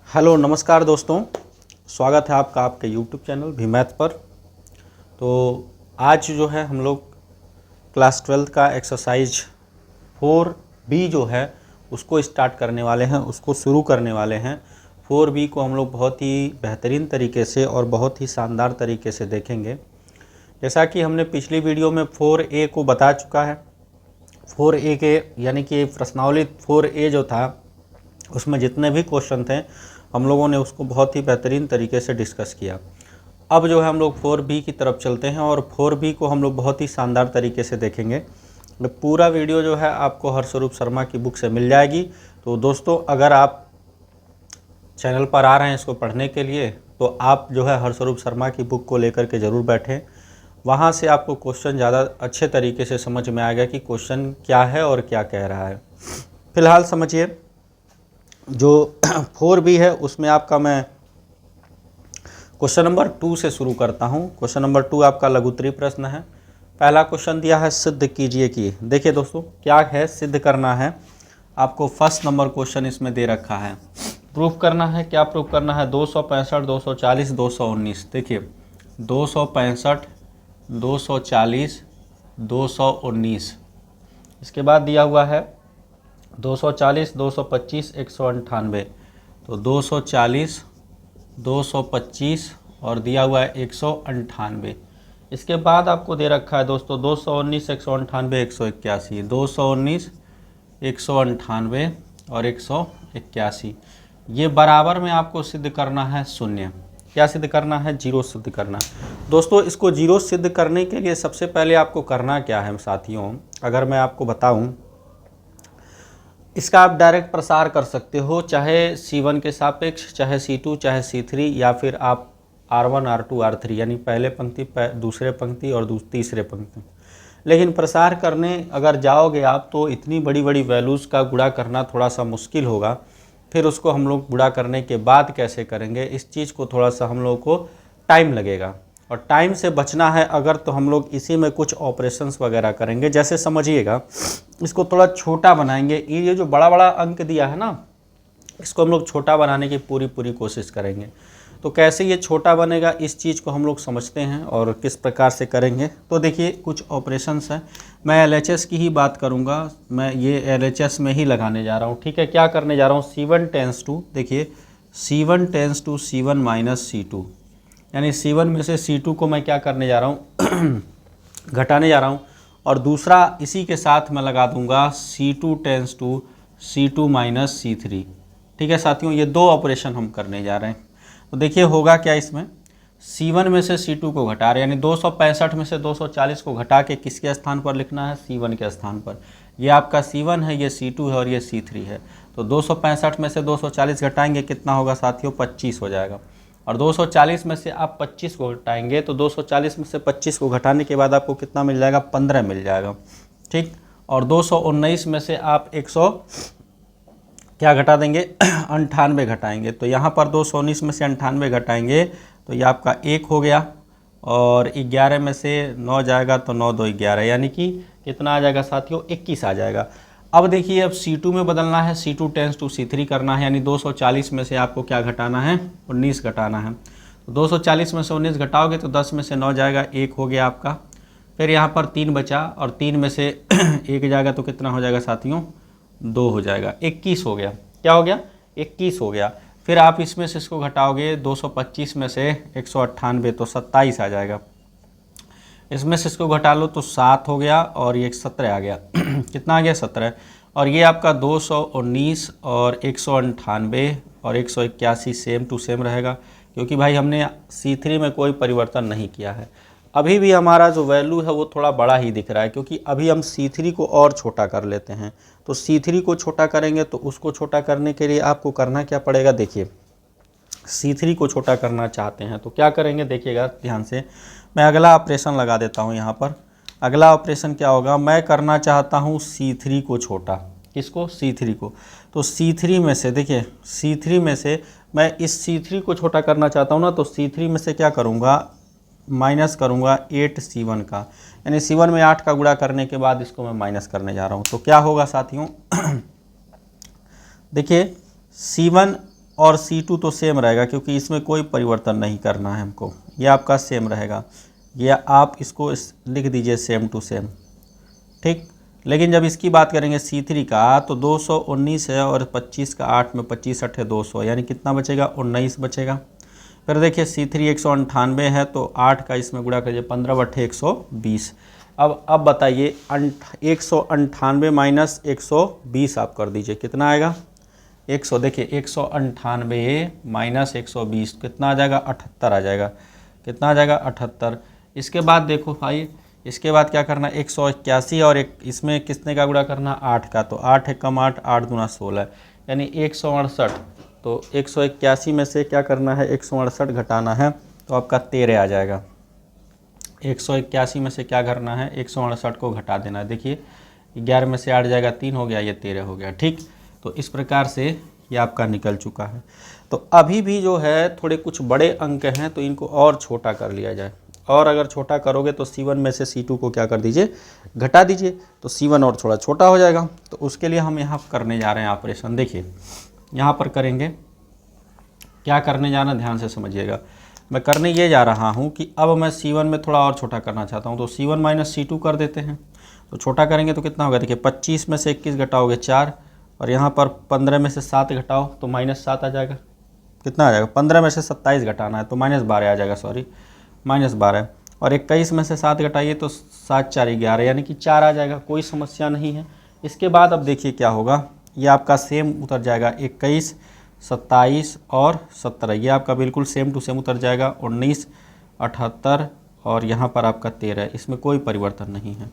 Hello नमस्कार दोस्तों, स्वागत है आपका आपके यूट्यूब चैनल भी मैथ पर। तो आज जो है हम लोग क्लास 12 का एक्सरसाइज 4B जो है उसको स्टार्ट करने वाले हैं, उसको शुरू करने वाले हैं। 4B को हम लोग बहुत ही बेहतरीन तरीके से और बहुत ही शानदार तरीके से देखेंगे। जैसा कि हमने पिछली वीडियो में 4A को बता चुका है। 4A के यानी कि प्रश्नावली 4A जो था उसमें जितने भी क्वेश्चन थे हम लोगों ने उसको बहुत ही बेहतरीन तरीके से डिस्कस किया। अब जो है हम लोग 4B की तरफ चलते हैं और 4B को हम लोग बहुत ही शानदार तरीके से देखेंगे। पूरा वीडियो जो है आपको हर्षरूप शर्मा की बुक से मिल जाएगी। तो दोस्तों, अगर आप चैनल पर आ रहे हैं इसको पढ़ने के लिए तो आप जो है हर्षरूप शर्मा की बुक को लेकर के ज़रूर बैठें। वहाँ से आपको क्वेश्चन ज़्यादा अच्छे तरीके से समझ में आएगा कि क्वेश्चन क्या है और क्या कह रहा है। फिलहाल समझिए, जो 4B है उसमें आपका मैं क्वेश्चन नंबर 2 से शुरू करता हूं। क्वेश्चन नंबर 2 आपका लघुत्तरीय प्रश्न है। पहला क्वेश्चन दिया है सिद्ध कीजिए कि। देखिए दोस्तों, क्या है, सिद्ध करना है। आपको फर्स्ट नंबर क्वेश्चन इसमें दे रखा है। प्रूफ करना है। क्या प्रूफ करना है? 265, 240, 219। देखिए 265, 240, 219। इसके बाद दिया हुआ है 240, 225, 198। तो 240, 225 और दिया हुआ है 198। इसके बाद आपको दे रखा है दोस्तों 219, 198, 181। 219, 198 और 181। ये बराबर में आपको सिद्ध करना है शून्य। क्या सिद्ध करना है? जीरो सिद्ध करना। दोस्तों, इसको जीरो सिद्ध करने के लिए सबसे पहले आपको करना क्या है साथियों, अगर मैं आपको बताऊं, इसका आप डायरेक्ट प्रसार कर सकते हो, चाहे C1 के सापेक्ष, चाहे C2, चाहे C3, या फिर आप R1, R2, R3 यानी पहले पंक्ति, दूसरे पंक्ति और तीसरे पंक्ति। लेकिन प्रसार करने अगर जाओगे आप तो इतनी बड़ी बड़ी वैल्यूज़ का गुणा करना थोड़ा सा मुश्किल होगा। फिर उसको हम लोग गुणा करने के बाद कैसे करेंगे, इस चीज़ को थोड़ा सा हम लोग को टाइम लगेगा। और टाइम से बचना है अगर, तो हम लोग इसी में कुछ ऑपरेशंस वगैरह करेंगे। जैसे समझिएगा, इसको थोड़ा छोटा बनाएंगे। ये जो बड़ा बड़ा अंक दिया है ना, इसको हम लोग छोटा बनाने की पूरी कोशिश करेंगे। तो कैसे ये छोटा बनेगा, इस चीज़ को हम लोग समझते हैं और किस प्रकार से करेंगे। तो देखिए कुछ ऑपरेशंस हैं। मैं LHS की ही बात करूँगा, मैं ये LHS में ही लगाने जा रहा हूँ। ठीक है, क्या करने जा रहा हूँ? C1 टेंस टू, देखिए C1 tense to C1 minus C2, यानी C1 में से C2 को मैं क्या करने जा रहा हूँ घटाने जा रहा हूँ। और दूसरा इसी के साथ मैं लगा दूंगा C2 tense to C2 minus C3। ठीक है साथियों, ये दो ऑपरेशन हम करने जा रहे हैं। तो देखिए होगा क्या इसमें, C1 में से C2 को घटा रहे, यानी 265 में से 240 को घटा के किसके स्थान पर लिखना है? C1 के स्थान पर। ये आपका C1 है, ये C2 है और ये C3 है। तो 265 में से 240 घटाएंगे, कितना होगा साथियों? 25 हो जाएगा। और 240 में से आप 25 को घटाएंगे तो 240 में से 25 को घटाने के बाद आपको कितना मिल जाएगा? 15 मिल जाएगा। ठीक। और 219 में से आप 100 क्या घटा देंगे? 98 घटाएंगे। तो यहाँ पर 219 में से 98 घटाएंगे तो ये आपका 1 हो गया। और 11 में से 9 जाएगा तो 9 2 11, यानी कि कितना आ जाएगा साथियों? 21 आ जाएगा। अब देखिए, अब C2 में बदलना है, C2 टेंस टू C3 करना है, यानी 240 में से आपको क्या घटाना है? 19 घटाना है। तो 240 में से 19 घटाओगे तो 10 में से 9 जाएगा, 1 हो गया आपका। फिर यहाँ पर 3 बचा और 3 में से 1 जाएगा तो कितना हो जाएगा साथियों? 2 हो जाएगा, 21 हो गया। क्या हो गया? 21 हो गया। फिर आप इसमें से इसको घटाओगे, 225 में से 198 तो 27 आ जाएगा। इसमें से इसको घटा लो तो 7 हो गया और ये 17 आ गया। कितना आ गया? 17। और ये आपका 219 और 198 और 181 सेम टू सेम रहेगा, क्योंकि भाई हमने C3 में कोई परिवर्तन नहीं किया है। अभी भी हमारा जो वैल्यू है वो थोड़ा बड़ा ही दिख रहा है, क्योंकि अभी हम C3 को और छोटा कर लेते हैं। तो C3 को छोटा करेंगे तो उसको छोटा करने के लिए आपको करना क्या पड़ेगा? देखिए C3 को छोटा करना चाहते हैं तो क्या करेंगे, देखिएगा ध्यान से। मैं अगला ऑपरेशन लगा देता हूं यहाँ पर। अगला ऑपरेशन क्या होगा? मैं करना चाहता हूं C3 को छोटा। किसको? C3 को। तो C3 में से, देखिए C3 में से मैं इस C3 को छोटा करना चाहता हूं ना, तो C3 में से क्या करूँगा? माइनस करूँगा 8 C1 का, यानी C1 में 8 का गुणा करने के बाद इसको मैं माइनस करने जा रहा हूँ। तो क्या होगा साथियों? देखिए C1 और C2 तो सेम रहेगा क्योंकि इसमें कोई परिवर्तन नहीं करना है हमको, ये आपका सेम रहेगा, या आप इसको लिख दीजिए सेम टू सेम, ठीक। लेकिन जब इसकी बात करेंगे C3 का तो 219 है और 25 का 8 में 25 8 200, यानी कितना बचेगा 19 बचेगा। फिर देखिए C3 198 है तो 8 का इसमें गुणा करिए 15/120। अब बताइए 198 माइनस 120 आप कर दीजिए, कितना आएगा 100। देखिए 198 माइनस 120 कितना आ जाएगा 78 आ जाएगा, कितना आ जाएगा 78। इसके बाद देखो भाई, इसके बाद क्या करना 181 और एक इसमें कितने का गुणा करना 8 का, तो 8 एकम 8 8 दूना 16 यानी 168। तो 181 में से क्या करना है 168 घटाना है तो आपका 13 आ जाएगा। 181 में से क्या करना है 168 को घटा देना है। देखिए 11 में से 8 जाएगा 3 हो गया, ये 13 हो गया, ठीक। तो इस प्रकार से ये आपका निकल चुका है। तो अभी भी जो है थोड़े कुछ बड़े अंक हैं तो इनको और छोटा कर लिया जाए, और अगर छोटा करोगे तो C1 में से C2 को क्या कर दीजिए घटा दीजिए, तो C1 और थोड़ा छोटा हो जाएगा। तो उसके लिए हम यहाँ करने जा रहे हैं ऑपरेशन। देखिए यहाँ पर करेंगे, क्या करने जाना ध्यान से समझिएगा। मैं करने ये जा रहा हूँ कि अब मैं C1 में थोड़ा और छोटा करना चाहता हूँ, तो C1 माइनस C2 कर देते हैं। तो छोटा करेंगे तो कितना होगा, देखिए 25 में से 21 घटाओगे 4, और यहाँ पर 15 में से 7 घटाओ तो -7 आ जाएगा, कितना आ जाएगा 15 में से 27 घटाना है तो -12 आ जाएगा, सॉरी -12। और 21 में से 7 घटाइए तो 7 4 11 यानी कि 4 आ जाएगा, कोई समस्या नहीं है। इसके बाद अब देखिए क्या होगा, ये आपका सेम उतर जाएगा 21 27 और 17, ये आपका बिल्कुल सेम टू सेम उतर जाएगा 19 78 और यहाँ पर आपका 13, इसमें कोई परिवर्तन नहीं है,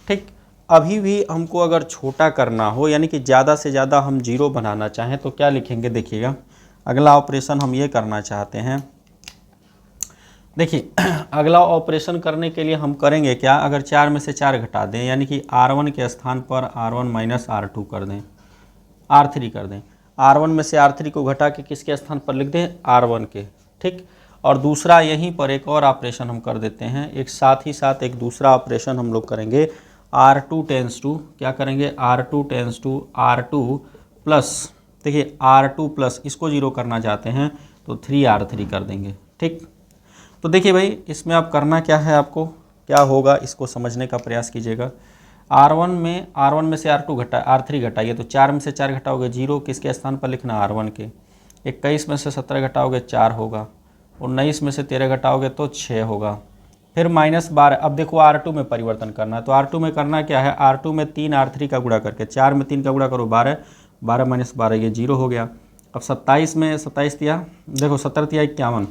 ठीक। अभी भी हमको अगर छोटा करना हो यानी कि ज़्यादा से ज़्यादा हम 0 बनाना चाहें तो क्या लिखेंगे, देखिएगा अगला ऑपरेशन हम ये करना चाहते हैं। देखिए अगला ऑपरेशन करने के लिए हम करेंगे क्या, अगर 4 में से 4 घटा दें यानी कि R1 के स्थान पर R1 माइनस R2 कर दें, R3 कर दें, R1 में से R3 को घटा के किसके स्थान पर लिख दें R1 के, ठीक। और दूसरा यहीं पर एक और ऑपरेशन हम कर देते हैं, एक साथ ही साथ एक दूसरा ऑपरेशन हम लोग करेंगे, R2 टेंस टू क्या करेंगे R2 tense to R2 plus, देखिए R2 प्लस इसको 0 करना चाहते हैं तो 3R3 कर देंगे, ठीक। तो देखिए भाई इसमें आप करना क्या है, आपको क्या होगा इसको समझने का प्रयास कीजिएगा। R1 में से R3 घटाइए तो 4 में से 4 घटाओगे 0, किसके स्थान पर लिखना R1 के। 21 में से 17 घटाओगे 4 होगा, 19 में से 13 घटाओगे तो 6 होगा, फिर -12। अब देखो R2 में परिवर्तन करना है तो R2 में करना क्या है, R2 में 3 R3 का गुणा करके 4 में 3 का गुणा करो 12, 12 माइनस 12 ये 0 हो गया। अब 27 में 27 दिया, देखो 17 दिया 51,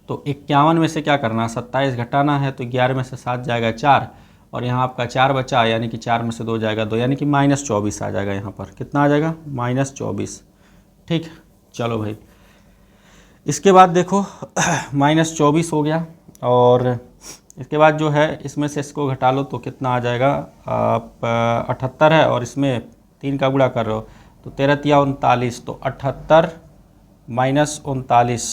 तो 51 में से क्या करना 27 घटाना है तो 11 में से 7 जाएगा 4, और यहाँ आपका 4 बचा यानी कि 4 में से 2 जाएगा 2, यानी कि -24 आ जाएगा, यहाँ पर कितना आ जाएगा -24, ठीक। चलो भाई इसके बाद देखो -24 हो गया, और इसके बाद जो है इसमें से इसको घटा लो तो कितना आ जाएगा, आप 78 है और इसमें 3 का गुणा कर रहे हो तो 13 तिया 39, तो 78 माइनस 39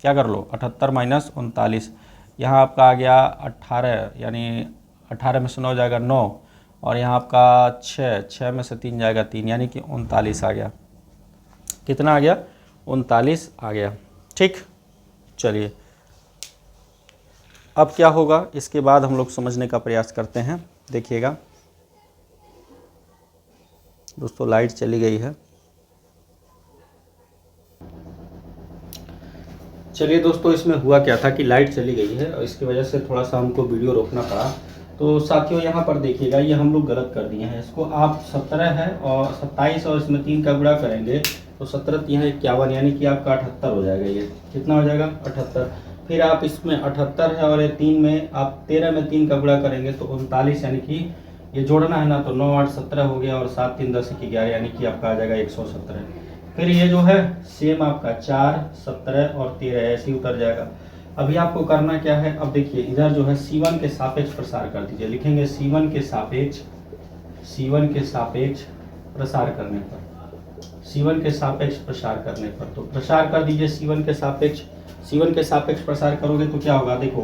क्या कर लो 78 माइनस 39, यहाँ आपका आ गया 18, यानी 18 में से 9 जाएगा 9, और यहाँ आपका 6 में से 3 जाएगा 3, यानी कि 39 आ गया, कितना आ गया 39 आ गया, ठीक। चलिए अब क्या होगा इसके बाद हम लोग समझने का प्रयास करते हैं। देखिएगा दोस्तों लाइट चली गई है, चलिए दोस्तों इसमें हुआ क्या था कि लाइट चली गई है और इसकी वजह से थोड़ा सा हमको वीडियो रोकना पड़ा। तो साथियों यहाँ पर देखिएगा ये हम लोग गलत कर दिए हैं, इसको आप 17 है और 27 और इसमें 3 का गुणा करेंगे तो 17 यहाँ 51 यानी कि आपका 78 हो जाएगा, ये कितना हो जाएगा 78। फिर आप इसमें 78 है और ये 3 में आप 13 में 3 का गुणा करेंगे तो 39, यानी कि ये जोड़ना है ना तो 9 8 17 हो गया और 7 3 10 11 यानी कि आपका आ जाएगा 117। फिर ये जो है सेम आपका 4 17 और 13 ऐसे ही उतर जाएगा। अभी आपको करना क्या है, अब देखिए इधर जो है C1 के सापेक्ष प्रसार कर दीजिए, लिखेंगे C1 के सापेक्ष प्रसार करने पर, C1 के सापेक्ष प्रसार करने पर, तो प्रसार कर दीजिए C1 के सापेक्ष प्रसार करोगे तो क्या होगा, देखो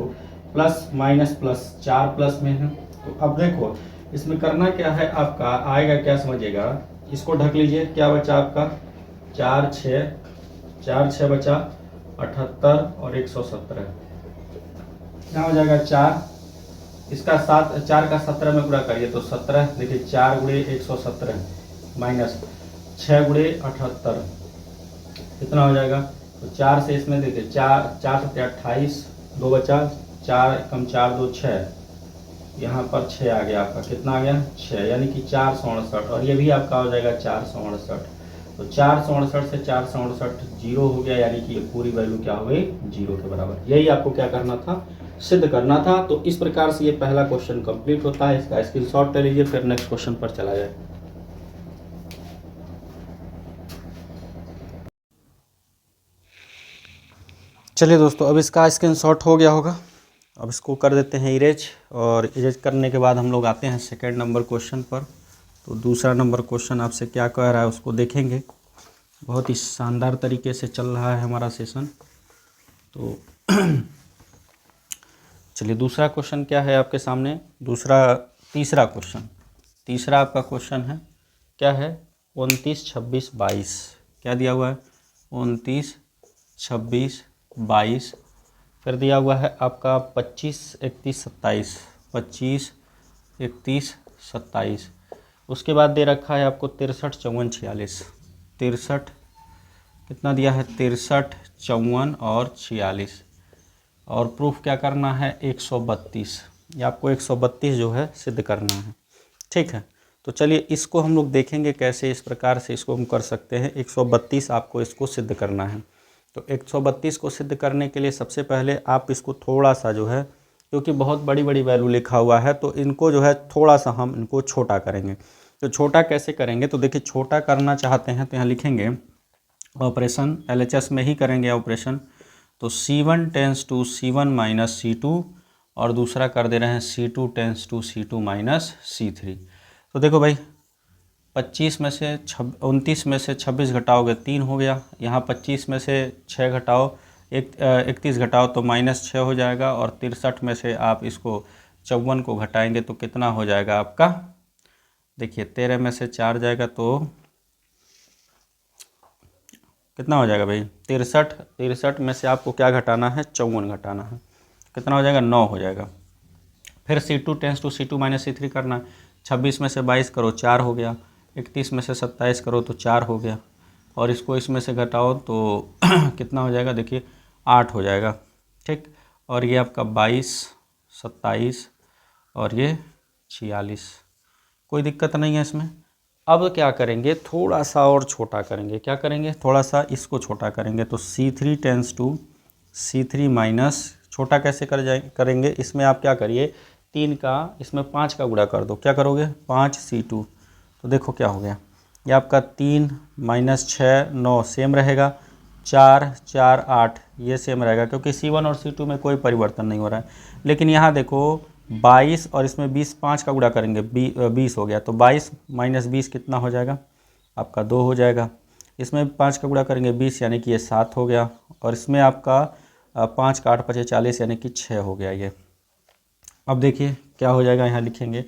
प्लस माइनस प्लस 4 प्लस में है। तो अब देखो इसमें करना क्या है, आपका आएगा क्या समझिएगा, इसको ढक लीजिए, क्या बचा आपका 4 6 4 6 बचा 78 और 117, क्या हो जाएगा 4, इसका 7 4 का 17 में गुणा करिए तो 17, देखिए 4 गुणे 117 माइनस 6 गुणे 78 कितना हो जाएगा। तो 4 से इसमें देखिए 4 7 28, 2 बचा 4 कम 4 2 6, यहाँ पर 6 आ गया आपका, कितना आ गया 6, यानी कि 468, और ये भी आपका हो जाएगा 468। तो 468 से 468 जीरो हो गया, यानी कि ये पूरी वैल्यू क्या हो गई 0 के बराबर। यही आपको क्या करना था, सिद्ध करना था। तो इस प्रकार से ये पहला क्वेश्चन कंप्लीट होता है। इसका स्क्रीनशॉट ले लीजिए, फिर नेक्स्ट क्वेश्चन पर चला जाए। चलिए दोस्तों, अब इसका स्क्रीनशॉट हो गया होगा। अब इसको कर देते हैं इरेज, और इरेज करने के बाद हम लोग आते हैं सेकेंड नंबर क्वेश्चन पर। तो दूसरा नंबर क्वेश्चन आपसे क्या कह रहा है उसको देखेंगे। बहुत ही शानदार तरीके से चल रहा है हमारा सेशन। तो चलिए दूसरा क्वेश्चन क्या है आपके सामने, तीसरा आपका क्वेश्चन है, क्या है 29 26 22, क्या दिया हुआ है 29 26 22, फिर दिया हुआ है आपका 25 31 27, 25 31 27, उसके बाद दे रखा है आपको 63 54 46, 63 कितना दिया है 63 54 और 46, और प्रूफ क्या करना है 132, ये आपको 132 जो है सिद्ध करना है। ठीक है, तो चलिए इसको हम लोग देखेंगे कैसे इस प्रकार से इसको हम कर सकते हैं। 132 आपको इसको सिद्ध करना है। तो 132 को सिद्ध करने के लिए सबसे पहले आप इसको थोड़ा सा जो है, क्योंकि बहुत बड़ी बड़ी वैल्यू लिखा हुआ है, तो इनको जो है थोड़ा सा हम इनको छोटा करेंगे। तो छोटा कैसे करेंगे, तो देखिए छोटा करना चाहते हैं तो यहाँ लिखेंगे ऑपरेशन, LHS में ही करेंगे ऑपरेशन। तो C1 tense to C1 minus C2, और दूसरा कर दे रहे हैं C2 tense to C2 minus C3। तो देखो भाई 29 में से 26 घटाओगे 3 हो गया, यहाँ 25 में से 6 घटाओ 31 घटाओ तो -6 हो जाएगा, और 63 में से आप इसको 54 को घटाएंगे तो कितना हो जाएगा आपका, देखिए 13 में से 4 जाएगा तो कितना हो जाएगा भाई 63 में से आपको क्या घटाना है 54 घटाना है, कितना हो जाएगा 9 हो जाएगा। फिर C2 tense to C2 minus C3 करना है, 26 में से 22 करो 4 हो गया, 31 में से 27 करो तो 4 हो गया, और इसको इसमें से घटाओ तो कितना हो जाएगा, देखिए 8 हो जाएगा। ठीक, और ये आपका 22 27 और ये 46, कोई दिक्कत नहीं है इसमें। अब क्या करेंगे, थोड़ा सा और छोटा करेंगे, क्या करेंगे थोड़ा सा इसको छोटा करेंगे। तो C3 tense to C3 minus, छोटा कैसे करेंगे, इसमें आप क्या करिए 3 का इसमें 5 का गुणा कर दो, क्या करोगे 5 C2, तो देखो क्या हो गया, ये आपका 3 माइनस 6 9 सेम रहेगा, 4 4 8 ये सेम रहेगा, क्योंकि C1 और C2 में कोई परिवर्तन नहीं हो रहा है। लेकिन यहाँ देखो 22 और इसमें 20, 5 का गुणा करेंगे 20 हो गया, तो 22 माइनस 20 कितना हो जाएगा आपका 2 हो जाएगा, इसमें 5 का गुणा करेंगे 20 यानी कि ये 7 हो गया, और इसमें आपका 5 का 8 5 40 यानी कि 6 हो गया ये। अब देखिए क्या हो जाएगा, यहाँ लिखेंगे।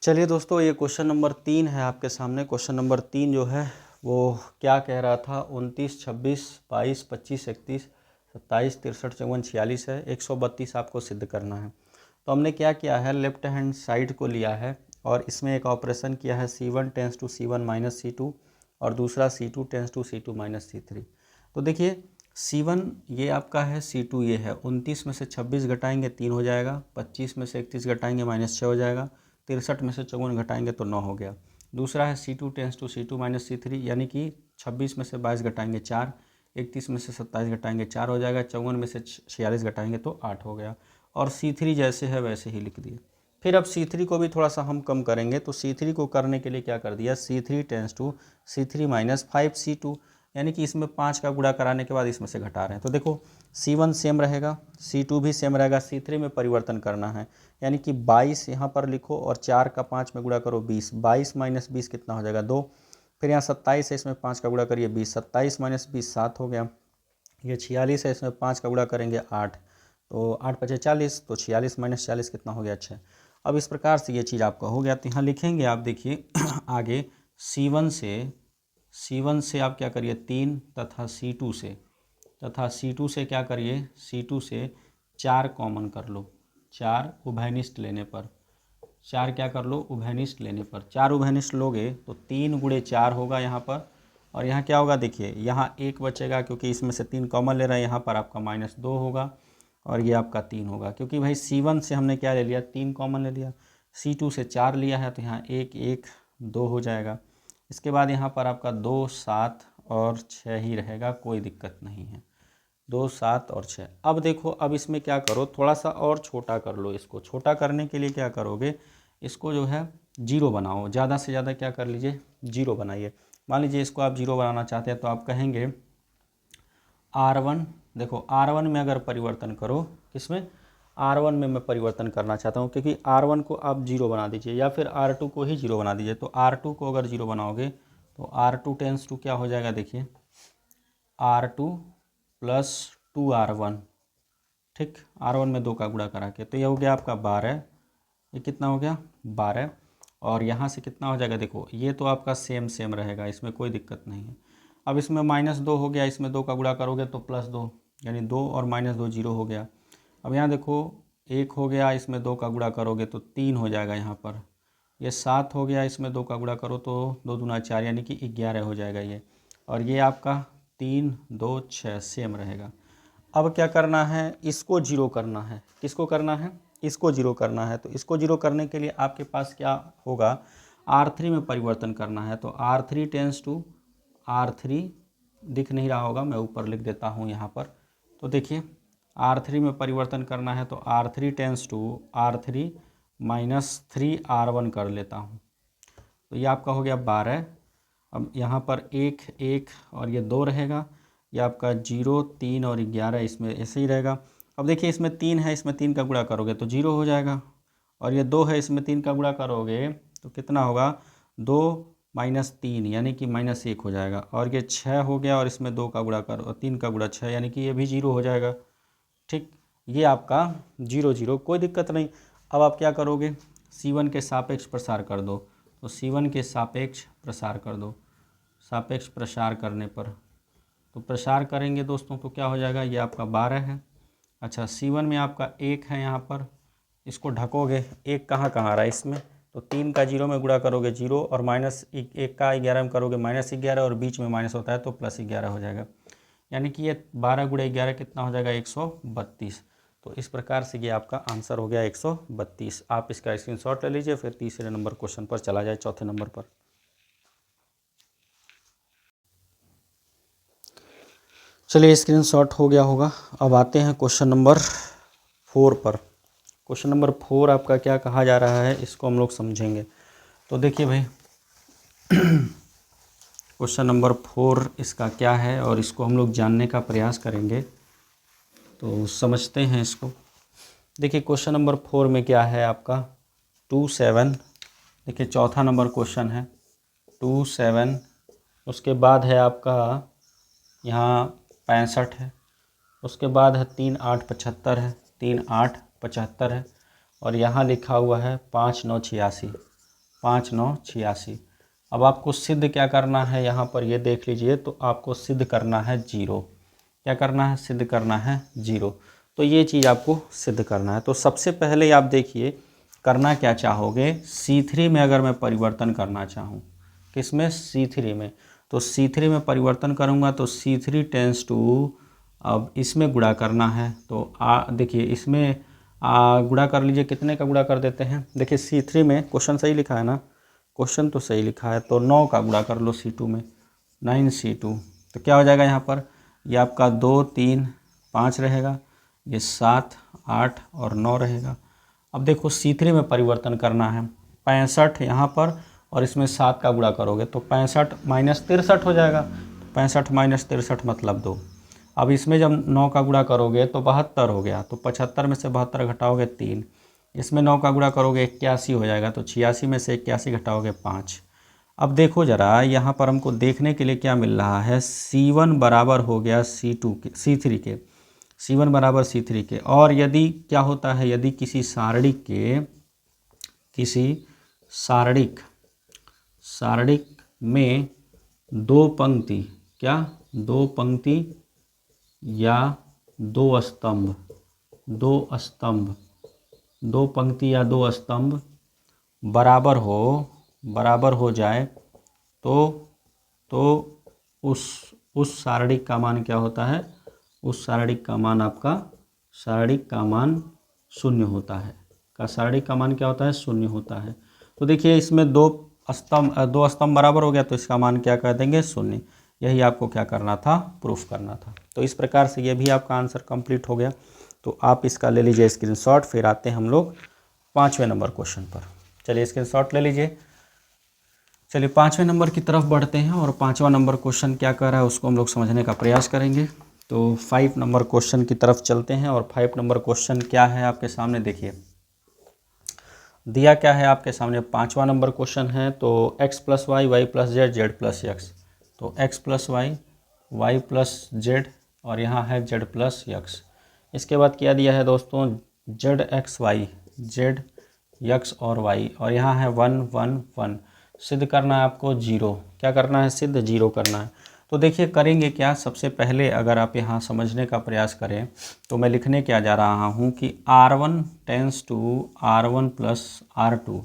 चलिए दोस्तों, ये क्वेश्चन नंबर 3 है आपके सामने। क्वेश्चन नंबर 3 जो है वो क्या कह रहा था, 29 26 22 25 31 27 63 54 46 है, 132 आपको सिद्ध करना है। तो हमने क्या किया है, लेफ्ट हैंड साइड को लिया है और इसमें एक ऑपरेशन किया है, C1 tense to C1 minus C2, और दूसरा C2 tense to C2 minus C3। तो देखिए C1 ये आपका है, C2 ये है, 29 में से 26 घटाएंगे 3 हो जाएगा, 25 में से 31 घटाएंगे -6 हो जाएगा, 63 में से 54 घटाएंगे तो 9 हो गया। दूसरा है C2 tense to C2 minus C3, यानी कि 26 में से 22 घटाएंगे 4, 31 में से 27 घटाएंगे 4 हो जाएगा, 54 में से 46 घटाएंगे तो 8 हो गया, और C3 जैसे है वैसे ही लिख दिए। फिर अब C3 को भी थोड़ा सा हम कम करेंगे, तो C3 को करने के लिए क्या कर दिया, C3 tense to C3 minus 5C2, यानी कि इसमें 5 का गुणा कराने के बाद इसमें से घटा रहे हैं। तो देखो C1 सेम रहेगा, C2 भी सेम रहेगा, C3 में परिवर्तन करना है, यानी कि 22 यहाँ पर लिखो और 4 का 5 में गुणा करो 20, 22 माइनस 20 कितना हो जाएगा 2, फिर यहाँ 27 है इसमें 5 का गुणा करिए 20, 27 माइनस 20 7 हो गया, ये 46 है इसमें 5 का गुणा करेंगे 8, तो 8 5 40, तो 46 माइनस 40 कितना हो गया 6। अब इस प्रकार से ये चीज़ आपका हो गया। तो यहाँ लिखेंगे आप देखिए आगे C1 से C1 से आप क्या करिए 3 तथा C2 से क्या करिए C2 से 4 कॉमन कर लो। 4 उभयनिष्ठ लेने पर 4 क्या कर लो उभयनिष्ठ लेने पर 4 उभयनिष्ठ लोगे तो 3 गुणे 4 होगा यहाँ पर। और यहाँ क्या होगा देखिए यहाँ 1 बचेगा क्योंकि इसमें से 3 कॉमन ले रहे हैं। यहाँ पर आपका -2 होगा और ये आपका 3 होगा क्योंकि भाई C1 से हमने क्या ले लिया 3 कॉमन ले लिया। C2 से 4 लिया है तो यहाँ 1 1 2 हो जाएगा। इसके बाद यहाँ पर आपका 2 7 और 6 ही रहेगा, कोई दिक्कत नहीं है। 2 7 और 6। अब देखो अब इसमें क्या करो थोड़ा सा और छोटा कर लो। इसको छोटा करने के लिए क्या करोगे इसको जो है 0 बनाओ। ज़्यादा से ज़्यादा क्या कर लीजिए 0 बनाइए। मान लीजिए इसको आप 0 बनाना चाहते हैं तो आप कहेंगे R1, देखो R1 में अगर परिवर्तन करो किसमें R1 में मैं परिवर्तन करना चाहता हूँ क्योंकि R1 को आप 0 बना दीजिए या फिर R2 को ही 0 बना दीजिए। तो R2 को अगर 0 बनाओगे तो R2 टेंस टू क्या हो जाएगा देखिए R2 + 2R1, ठीक। R1 में 2 का गुणा करा के तो ये हो गया आपका 12। ये कितना हो गया 12। और यहाँ से कितना हो जाएगा देखो ये तो आपका सेम रहेगा, इसमें कोई दिक्कत नहीं है। अब इसमें -2 हो गया, इसमें 2 का गुणा करोगे तो +2 यानी 2 और -2 0 हो गया। अब यहाँ देखो 1 हो गया, इसमें 2 का गुणा करोगे तो 3 हो जाएगा यहाँ पर। ये 7 हो गया, इसमें 2 का गुणा करो तो 2 दूना 4 यानी कि 11 हो जाएगा ये। और ये आपका 3 2 6 सेम रहेगा। अब क्या करना है इसको 0 करना है। किसको करना है इसको 0 करना है। तो इसको 0 करने के लिए आपके पास क्या होगा R3 में परिवर्तन करना है। तो R3 टेंस टू R3 दिख नहीं रहा होगा, मैं ऊपर लिख देता हूँ यहाँ पर। तो देखिए R3 में परिवर्तन करना है तो R3 tense to R3 - 3R1 कर लेता हूँ। तो ये आपका हो गया 12। अब यहाँ पर 1 1 और ये 2 रहेगा। ये आपका 0 3 और 11 इसमें ऐसे ही रहेगा। अब देखिए इसमें 3 है, इसमें 3 का गुणा करोगे तो 0 हो जाएगा। और ये 2 है, इसमें 3 का गुणा करोगे तो कितना होगा 2 - 3 यानी कि -1 हो जाएगा। और ये 6 हो गया और इसमें 2 का गुणा करो 3 का गुणा 6 यानी कि ये भी 0 हो जाएगा, ठीक। ये आपका 0 0 कोई दिक्कत नहीं। अब आप क्या करोगे C1 के सापेक्ष प्रसार कर दो। तो C1 के सापेक्ष प्रसार कर दो। सापेक्ष प्रसार करने पर तो प्रसार करेंगे दोस्तों तो क्या हो जाएगा ये आपका 12 है। अच्छा C1 में आपका 1 है, यहाँ पर इसको ढकोगे। 1 कहाँ कहाँ आ रहा है इसमें तो 3 का 0 में गुणा करोगे 0 और -1 का 11 में करोगे -11 और बीच में माइनस होता है तो +11 हो जाएगा। यानी कि ये 12 × 11 कितना हो जाएगा 132। तो इस प्रकार से ये आपका आंसर हो गया 132। आप इसका स्क्रीनशॉट ले लीजिए, फिर तीसरे नंबर क्वेश्चन पर चला जाए, चौथे नंबर पर। चलिए स्क्रीनशॉट हो गया होगा। अब आते हैं क्वेश्चन नंबर 4 पर। क्वेश्चन नंबर 4 आपका क्या कहा जा रहा है इसको हम लोग समझेंगे। तो देखिए भाई क्वेश्चन नंबर 4 इसका क्या है और इसको हम लोग जानने का प्रयास करेंगे। तो समझते हैं इसको। देखिए क्वेश्चन नंबर 4 में क्या है आपका 2 7। देखिए चौथा नंबर क्वेश्चन है 2 7। उसके बाद है आपका यहाँ 65 है। उसके बाद है 3 8 75 है, 3 8 75 है। और यहाँ लिखा हुआ है 5 9 86, 5 9 86। अब आपको सिद्ध क्या करना है यहाँ पर ये देख लीजिए। तो आपको सिद्ध करना है 0। क्या करना है सिद्ध करना है 0। तो ये चीज़ आपको सिद्ध करना है। तो सबसे पहले आप देखिए करना क्या चाहोगे C3 में अगर मैं परिवर्तन करना चाहूँ किस में C3 में तो C3 में परिवर्तन करूँगा तो C3 टेंस टू अब इसमें गुणा करना है। तो देखिए इसमें गुणा कर लीजिए। कितने का गुणा कर देते हैं देखिए C3 में क्वेश्चन सही लिखा है ना, क्वेश्चन तो सही लिखा है। तो 9 का गुणा कर लो C2 में 9 C2। तो क्या हो जाएगा यहाँ पर ये आपका 2 3 5 रहेगा, ये 7 8 और 9 रहेगा। अब देखो C3 में परिवर्तन करना है 65 यहाँ पर और इसमें 7 का गुणा करोगे तो 65 - 63 हो जाएगा। 65 - 63 मतलब 2। अब इसमें जब 9 का गुणा करोगे तो 72 हो गया। तो 75 में से 72 घटाओगे 3। इसमें 9 का गुणा करोगे 81 हो जाएगा। तो 86 में से 81 घटाओगे 5। अब देखो ज़रा यहाँ पर हमको देखने के लिए क्या मिल रहा है C1 बराबर हो गया C2 के C3 के, C1 बराबर C3 के। और यदि क्या होता है यदि किसी सारणिक में दो पंक्ति, क्या, दो पंक्ति या दो स्तंभ, दो स्तंभ, दो पंक्ति या दो स्तंभ बराबर हो जाए तो उस सारणिक का मान क्या होता है, उस सारणिक का मान आपका सारणिक का मान शून्य होता है, का सारणिक का मान क्या होता है, शून्य होता है। तो देखिए इसमें दो स्तंभ बराबर हो गया तो इसका मान क्या कर देंगे, शून्य। यही आपको क्या करना था, प्रूफ करना था। तो इस प्रकार से ये भी आपका आंसर कंप्लीट हो गया। तो आप इसका ले लीजिए स्क्रीनशॉट। फिर आते हैं हम लोग 5वें नंबर क्वेश्चन पर। चलिए स्क्रीनशॉट ले लीजिए। चलिए 5वें नंबर की तरफ बढ़ते हैं और 5वां नंबर क्वेश्चन क्या कर रहा है उसको हम लोग समझने का प्रयास करेंगे। तो 5 नंबर क्वेश्चन की तरफ चलते हैं और 5 नंबर क्वेश्चन क्या है आपके सामने देखिए। दिया क्या है आपके सामने, 5वां नंबर क्वेश्चन है। तो x + y, y + z, z + x। तो x + y, y + z और यहाँ है z + x। इसके बाद क्या दिया है दोस्तों, z x y, z x और y और यहाँ है 1 1 1। सिद्ध करना है आपको 0। क्या करना है, सिद्ध 0 करना है। तो देखिए करेंगे क्या, सबसे पहले अगर आप यहाँ समझने का प्रयास करें तो मैं लिखने क्या जा रहा हूँ कि R1 tense to R1 + R2।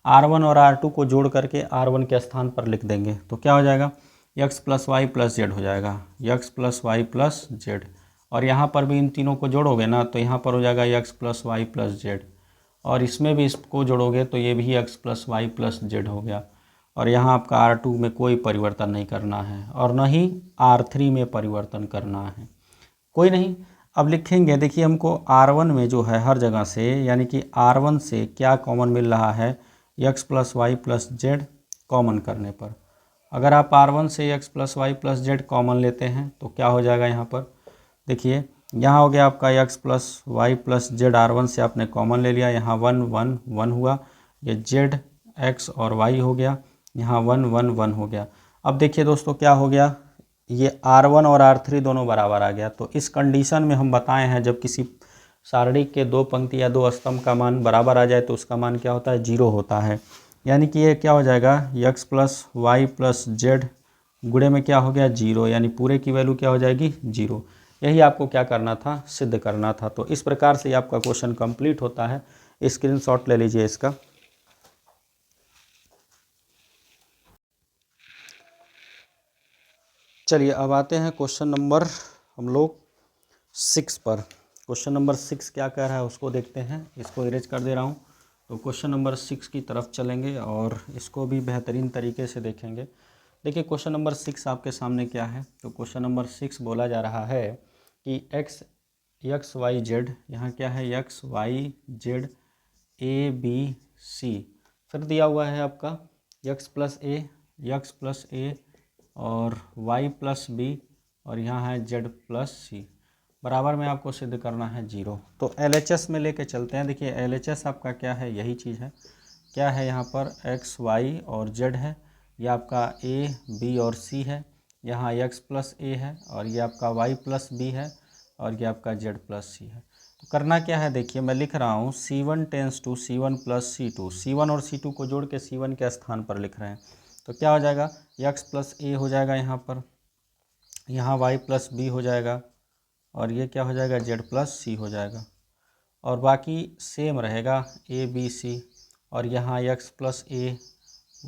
R1 और R2 को जोड़ करके R1 के स्थान पर लिख देंगे तो क्या हो जाएगा, x + y + z हो जाएगा, x + y + z। और यहाँ पर भी इन तीनों को जोड़ोगे ना तो यहाँ पर हो जाएगा x + y + z। और इसमें भी इसको जोड़ोगे तो ये भी x + y + z हो गया। और यहाँ आपका R2 में कोई परिवर्तन नहीं करना है और न ही R3 में परिवर्तन करना है, कोई नहीं। अब लिखेंगे, देखिए हमको R1 में जो है हर जगह से, यानी कि R1 से क्या कॉमन मिल रहा है, x + y + z कॉमन करने पर। अगर आप R1 से x + y + z कॉमन लेते हैं तो क्या हो जाएगा, यहाँ पर देखिए यहाँ हो गया आपका x + y + z। R1 से आपने कॉमन ले लिया, यहाँ 1 1 1 हुआ, ये z x और y हो गया, यहाँ 1 1 1 हो गया। अब देखिए दोस्तों क्या हो गया, ये R1 और R3 दोनों बराबर आ गया। तो इस कंडीशन में हम बताए हैं जब किसी सारणी के दो पंक्ति या दो स्तंभ का मान बराबर आ जाए तो उसका मान क्या होता है, 0 होता है। यानी कि ये क्या हो जाएगा, x + y + z गुणे में क्या हो गया, 0, यानी पूरे की वैल्यू क्या हो जाएगी, 0। यही आपको क्या करना था, सिद्ध करना था। तो इस प्रकार से आपका क्वेश्चन कंप्लीट होता है। स्क्रीनशॉट ले लीजिए इसका। चलिए अब आते हैं क्वेश्चन नंबर हम लोग 6 पर। क्वेश्चन नंबर 6 क्या कह रहा है उसको देखते हैं। इसको इरेज कर दे रहा हूँ। तो क्वेश्चन नंबर 6 की तरफ चलेंगे और इसको भी बेहतरीन तरीके से देखेंगे। देखिए क्वेश्चन नंबर 6 आपके सामने क्या है। तो क्वेश्चन नंबर 6 बोला जा रहा है कि x y z, यहाँ क्या है, x y z a b c। फिर दिया हुआ है आपका x + a और y + b और यहाँ है z + c। बराबर में आपको सिद्ध करना है 0। तो LHS में लेके चलते हैं। देखिए LHS आपका क्या है, यही चीज़ है। क्या है यहाँ पर, x y और z है, ये आपका a b और c है, यहाँ x + a है और ये आपका y + b है और ये आपका z + c है। तो करना क्या है, देखिए मैं लिख रहा हूँ C1 tense to C1 + C2। C1 और C2 को जोड़ के C1 के स्थान पर लिख रहे हैं। तो क्या हो जाएगा, x + a हो जाएगा यहाँ पर, यहाँ y + b हो जाएगा और ये क्या हो जाएगा, z + c हो जाएगा। और बाकी सेम रहेगा a b c और यहाँ x + a,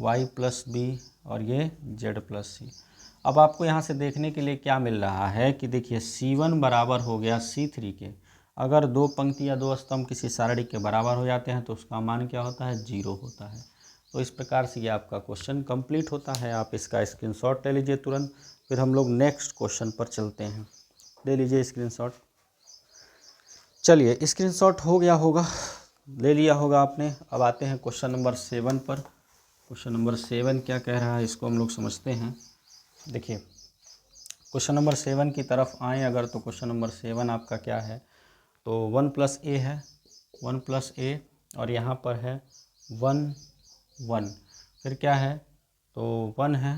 y + b और ये z + c। अब आपको यहाँ से देखने के लिए क्या मिल रहा है कि देखिए C1 बराबर हो गया C3 के। अगर दो पंक्ति या दो स्तंभ किसी सारणी के बराबर हो जाते हैं तो उसका मान क्या होता है, 0 होता है। तो इस प्रकार से ये आपका क्वेश्चन कंप्लीट होता है। आप इसका स्क्रीनशॉट ले लीजिए तुरंत। फिर हम लोग नेक्स्ट क्वेश्चन पर चलते हैं। ले लीजिए स्क्रीनशॉट। चलिए स्क्रीनशॉट हो गया होगा, ले लिया होगा आपने। अब आते हैं क्वेश्चन नंबर 7 पर। क्वेश्चन नंबर 7 क्या कह रहा है इसको हम लोग समझते हैं। देखिए क्वेश्चन नंबर 7 की तरफ आएँ अगर, तो क्वेश्चन नंबर 7 आपका क्या है, तो 1 + a है, 1 + a और यहाँ पर है 1 1। फिर क्या है, तो 1 है,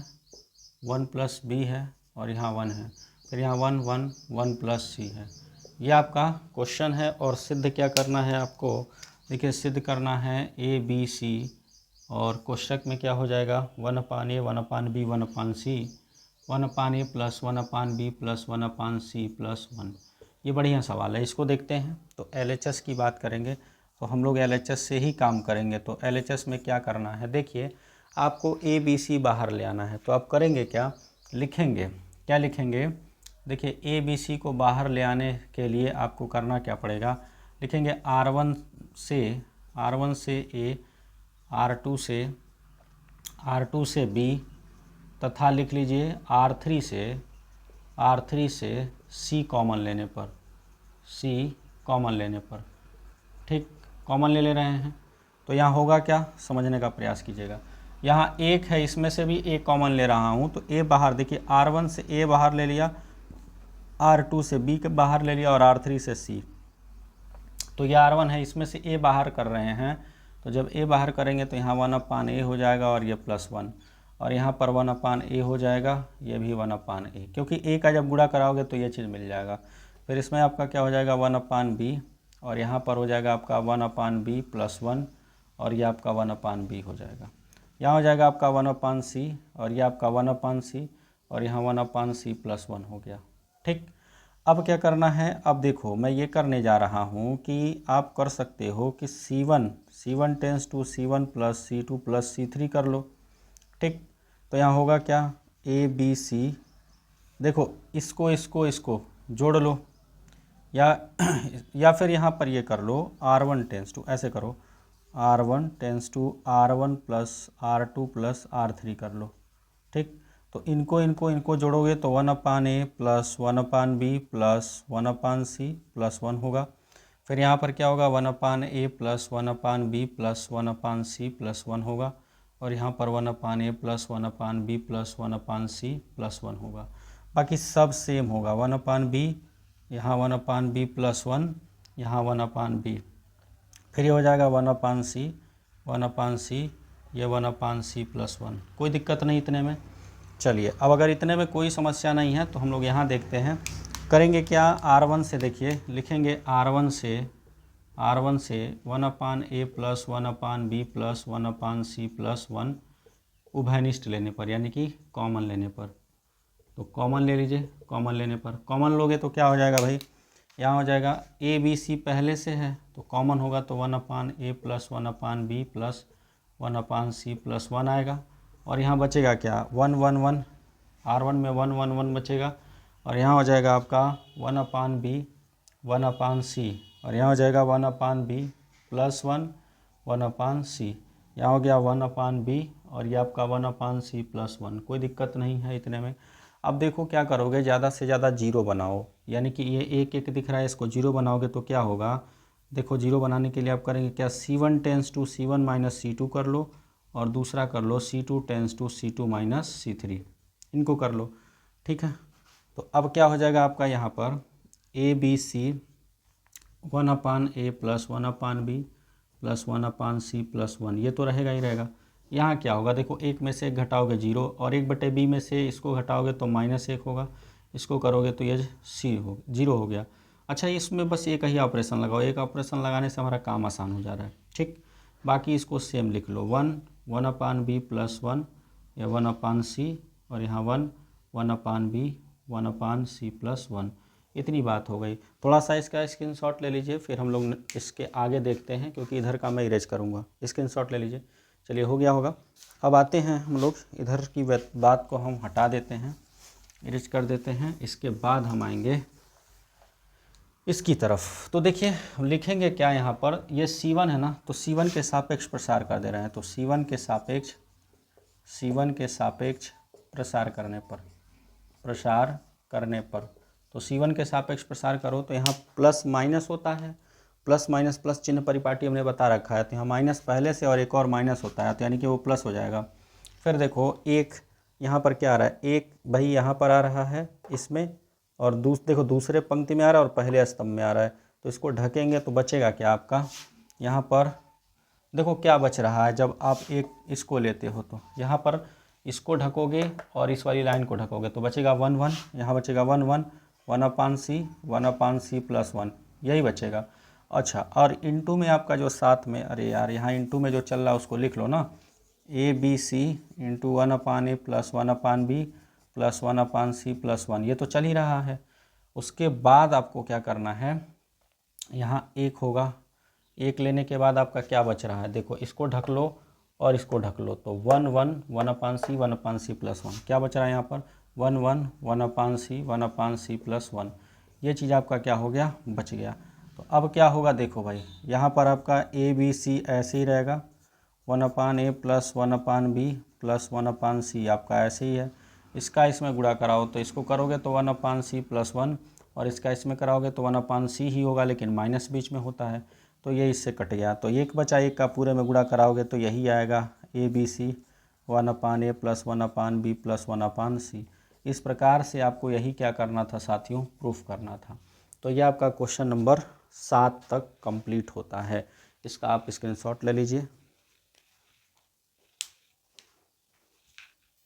1 + b है और यहाँ 1 है, फिर यहाँ 1 1 1 + c है। ये आपका क्वेश्चन है और सिद्ध क्या करना है आपको, देखिए सिद्ध करना है a b c और कोष्टक में क्या हो जाएगा 1/a 1/b 1/c 1/a plus 1/b plus 1/c plus 1। ये बढ़िया सवाल है, इसको देखते हैं। तो LHS की बात करेंगे तो हम लोग LHS से ही काम करेंगे। तो LHS में क्या करना है, देखिए आपको ABC बाहर ले आना है। तो आप करेंगे क्या, लिखेंगे, क्या लिखेंगे, देखिए ABC को बाहर ले आने के लिए आपको करना क्या पड़ेगा, लिखेंगे R1 से A, R2 से B तथा लिख लीजिए R3 से C कॉमन लेने पर, ठीक, कॉमन ले रहे हैं। तो यहाँ होगा क्या, समझने का प्रयास कीजिएगा। यहाँ एक है, इसमें से भी एक कॉमन ले रहा हूँ तो A बाहर, देखिए R1 से A बाहर ले लिया, R2 से B के बाहर ले लिया और R3 से C। तो ये R1 है, इसमें से A बाहर कर रहे हैं। तो जब A बाहर करेंगे तो यहाँ 1/a हो जाएगा और ये +1, और यहाँ पर 1/a हो जाएगा, ये भी 1/a, क्योंकि A का जब गुणा कराओगे तो ये चीज़ मिल जाएगा। फिर इसमें आपका क्या हो जाएगा 1/b, और यहाँ पर हो जाएगा आपका 1/b + 1, और ये आपका 1/b हो जाएगा। यहाँ हो जाएगा आपका 1/c, और ये आपका 1/c, और यहाँ 1/c + 1 हो गया। ठीक, अब क्या करना है, अब देखो मैं ये करने जा रहा हूँ कि आप कर सकते हो कि C1 tense to C1 + C2 + C3 कर लो। ठीक, तो यहाँ होगा क्या ABC, देखो इसको जोड़ लो, या फिर यहाँ पर ये कर लो R1 टेंस टू, ऐसे करो R1 tense to R1 + R2 + R3 कर लो। ठीक, तो इनको जोड़ोगे तो 1/a plus 1/b plus 1/c + 1 होगा। फिर यहाँ पर क्या होगा 1/a plus 1/b plus 1/c + 1 होगा, और यहाँ पर 1/a plus 1/b plus 1/c + 1 होगा। बाकी सब सेम होगा, 1/b, यहाँ 1/b + 1, यहाँ 1/b, फिर ये हो जाएगा 1/c, ये 1/c + 1। कोई दिक्कत नहीं इतने में। चलिए, अब अगर इतने में कोई समस्या नहीं है तो हम लोग यहाँ देखते हैं करेंगे क्या। R1 से देखिए, लिखेंगे R1 से 1/a plus 1/b plus 1/c + 1 उभयनिष्ठ लेने पर, यानी कि कॉमन लेने पर। तो कॉमन ले लीजिए, कॉमन लेने पर, कॉमन लोगे तो क्या हो जाएगा भाई, यहाँ हो जाएगा ABC पहले से है तो कॉमन होगा, तो 1/a plus 1/b plus 1/c + 1 आएगा। और यहाँ बचेगा क्या 1 1 1, R1 में 1 1 1 बचेगा, और यहाँ हो जाएगा आपका 1/b 1/c, और यहाँ हो जाएगा 1/b + 1 1/c, यहाँ हो गया 1/b, और ये आपका 1/c + 1। कोई दिक्कत नहीं है इतने में। अब देखो क्या करोगे, ज़्यादा से ज़्यादा जीरो बनाओ, यानी कि ये एक दिख रहा है, इसको जीरो बनाओगे तो क्या होगा, देखो जीरो बनाने के लिए आप करेंगे क्या, C1 tense to C1 - C2 कर लो, और दूसरा कर लो C2 tense to C2 - C3, इनको कर लो। ठीक है, तो अब क्या हो जाएगा आपका यहाँ पर ABC 1/a plus 1/b plus 1/c + 1, ये तो रहेगा ही रहेगा। यहाँ क्या होगा, देखो एक में से एक घटाओगे 0, और 1/b में से इसको घटाओगे तो -1 होगा, इसको करोगे तो ये 0 हो गया। अच्छा, इसमें बस एक ही ऑपरेशन लगाओ, एक ऑपरेशन लगाने से हमारा काम आसान हो जा रहा है। ठीक, बाकी इसको सेम लिख लो, 1/b + 1, या 1/c, और यहाँ 1/b 1/c + 1। इतनी बात हो गई। थोड़ा सा इसका स्क्रीनशॉट ले लीजिए, फिर हम लोग इसके आगे देखते हैं, क्योंकि इधर का मैं इरेज करूँगा। स्क्रीनशॉट ले लीजिए। चलिए, हो गया होगा। अब आते हैं हम लोग, इधर की बात को हम हटा देते हैं, इरेज कर देते हैं। इसके बाद हम आएंगे इसकी तरफ। तो देखिए लिखेंगे क्या यहाँ पर, ये C1 है ना, तो C1 के सापेक्ष प्रसार कर दे रहे हैं, तो C1 के सापेक्ष प्रसार करने पर, तो C1 के सापेक्ष प्रसार करो तो यहाँ प्लस माइनस होता है, प्लस चिन्ह परिपाटी हमने बता रखा है, तो यहाँ माइनस पहले से और एक और माइनस होता है, तो यानी कि वो प्लस हो जाएगा। फिर देखो एक यहाँ पर क्या आ रहा है, एक भाई यहाँ पर आ रहा है इसमें, और देखो दूसरे पंक्ति में आ रहा है और पहले स्तंभ में आ रहा है, तो इसको ढकेंगे तो बचेगा क्या आपका, यहाँ पर देखो क्या बच रहा है। जब आप एक इसको लेते हो तो यहाँ पर इसको ढकोगे और इस वाली लाइन को ढकोगे तो बचेगा 1 1, यहाँ बचेगा 1 1, 1/c + 1, यही बचेगा। अच्छा, और इनटू में आपका जो साथ में, अरे यार यहाँ इनटू में जो चल रहा है उसको लिख लो ना, a b c into 1/a plus 1/b plus 1/c plus 1, ये तो चल ही रहा है। उसके बाद आपको क्या करना है, यहाँ एक होगा, एक लेने के बाद आपका क्या बच रहा है, देखो इसको ढक लो और इसको ढक लो, तो 1/c प्लस 1, क्या बच रहा है यहाँ पर 1/c प्लस 1, ये चीज़ आपका क्या हो गया, बच गया। तो अब क्या होगा, देखो भाई यहाँ पर आपका ए बी सी ऐसे ही रहेगा, 1/a plus 1/b plus 1/c आपका ऐसे ही है। इसका इसमें गुणा कराओ तो इसको करोगे तो 1/c प्लस 1, और इसका इसमें कराओगे तो 1/c ही होगा, लेकिन माइनस बीच में होता है तो ये इससे कट गया। तो एक बचा, एक का पूरे में गुणा कराओगे तो यही आएगा a b c 1/a plus 1/b plus 1/c। इस प्रकार से आपको यही क्या करना था साथियों, प्रूफ करना था। तो ये आपका क्वेश्चन नंबर 7 तक कंप्लीट होता है। इसका आप स्क्रीनशॉट ले लीजिए।